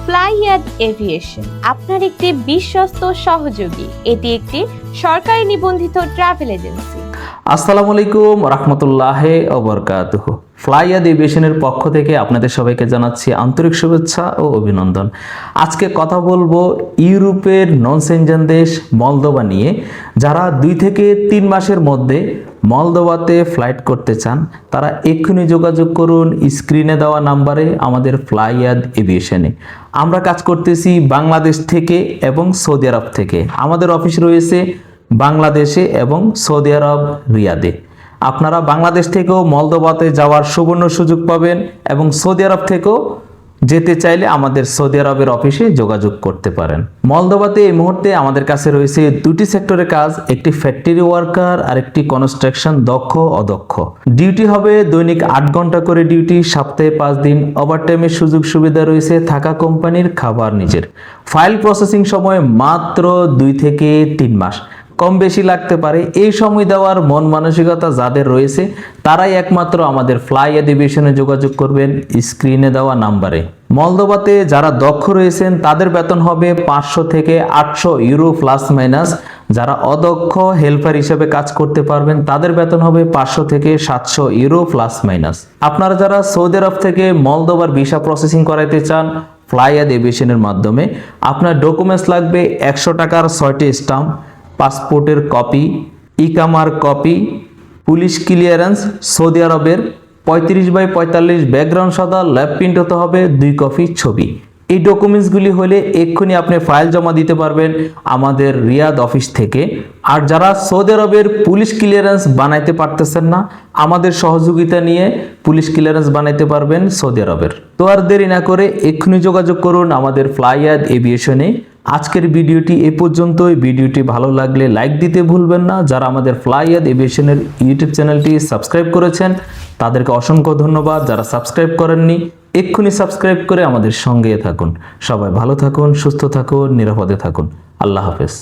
ফ্লাইয়াদ aviation আপনার একটি বিশ্বস্ত সহযোগী। এটি একটি সরকারি নিবন্ধিত ট্রাভেল এজেন্সি। আসসালামু আলাইকুম রাহমাতুল্লাহি ওয়া বারাকাতুহু। ফ্লাইয়াদ এভিয়েশনের পক্ষ থেকে আপনাদের সবাইকে জানাচ্ছি আন্তরিক শুভেচ্ছা ও অভিনন্দন। আজকে কথা বলবো ইউরোপের নন সেনজেন দেশ মলদোভা নিয়ে। যারা 2 থেকে 3 মাসের মধ্যে মলদোভাতে ফ্লাইট করতে চান তারা এক্ষুনি যোগাযোগ করুন স্ক্রিনে দেওয়া নাম্বারে আমাদের ফ্লাইয়াদ এভিয়েশনে। আমরা কাজ করতেছি বাংলাদেশ থেকে এবং সৌদি আরব থেকে। আমাদের অফিস রয়েছে বাংলাদেশে এবং সৌদি আরব রিয়াদে। আপনারা বাংলাদেশ থেকেও মলদোভাতে যাওয়ার সুবর্ণ সুযোগ পাবেন এবং সৌদি আরব থেকেও যেতে চাইলে আমাদের সৌদি আরবের অফিসে যোগাযোগ করতে পারেন। মলদোভাতে এই মুহূর্তে আমাদের কাছে রয়েছে 2টি সেক্টরে কাজ, একটি ফ্যাক্টরি ওয়ার্কার আর একটি কনস্ট্রাকশন দক্ষ অদক্ষ। ডিউটি হবে দৈনিক 8 ঘন্টা করে ডিউটি, সপ্তাহে 5 দিন। ওভারটাইমের সুযোগ সুবিধা রয়েছে, থাকা কোম্পানির, খাবার নিজের। ফাইল প্রসেসিং সময় মাত্র 2 থেকে 3 মাস, কম বেশি লাগতে পারে। এই সময় দেওয়ার মন মানসিকতা যাদের রয়েছে তারাই একমাত্র আমাদের ফ্লাইয়াদ এভিয়েশনে যোগাযোগ করবেন স্ক্রিনে দেওয়া নাম্বারে। মলদোভাতে যারা দক্ষ রয়েছেন তাদের বেতন হবে 500 থেকে 800 ইউরো প্লাস মাইনাস। যারা অদক্ষ হেল্পার হিসেবে কাজ করতে পারবেন তাদের বেতন হবে 500 থেকে 700 ইউরো প্লাস মাইনাস। আপনারা যারা সৌদি আরব থেকে মলদোভার ভিসা প্রসেসিং করাইতে চান ফ্লাইয়াদ এভিয়েশনের মাধ্যমে, আপনার ডকুমেন্টস লাগবে 100 টাকার 6টি স্টাম্প, পাসপোর্টের কপি, ইকামার কপি, পুলিশ ক্লিয়ারেন্স সৌদি আরবের 35x45 ব্যাকগ্রাউন্ড সাদা, ল্যাব প্রিন্ট হতে হবে 2 কপি ছবি। এই ডকুমেন্টসগুলি হলে এক্ষুনি আপনি ফাইল জমা দিতে পারবেন আমাদের রিয়াদ অফিস থেকে। আর যারা সৌদি আরবের পুলিশ ক্লিয়ারেন্স বানাইতে পারতেছেন না, আমাদের সহযোগিতা নিয়ে পুলিশ ক্লিয়ারেন্স বানাইতে পারবেন সৌদি আরবের। তো আর দেরি না করে এক্ষুনি যোগাযোগ করুন আমাদের ফ্লাইয়াদ এভিয়েশনে। আজকের ভিডিওটি এ পর্যন্তই। ভিডিওটি ভালো লাগলে লাইক দিতে ভুলবেন না। যারা আমাদের ফ্লাইয়াদ এভিয়েশনের ইউটিউব চ্যানেলটি সাবস্ক্রাইব করেছেন তাদেরকে অসংখ্য ধন্যবাদ। যারা সাবস্ক্রাইব করেননি এক্ষুনি সাবস্ক্রাইব করে আমাদের সঙ্গে থাকুন। সবাই ভালো থাকুন, সুস্থ থাকুন, নিরাপদে থাকুন। আল্লাহ হাফেজ।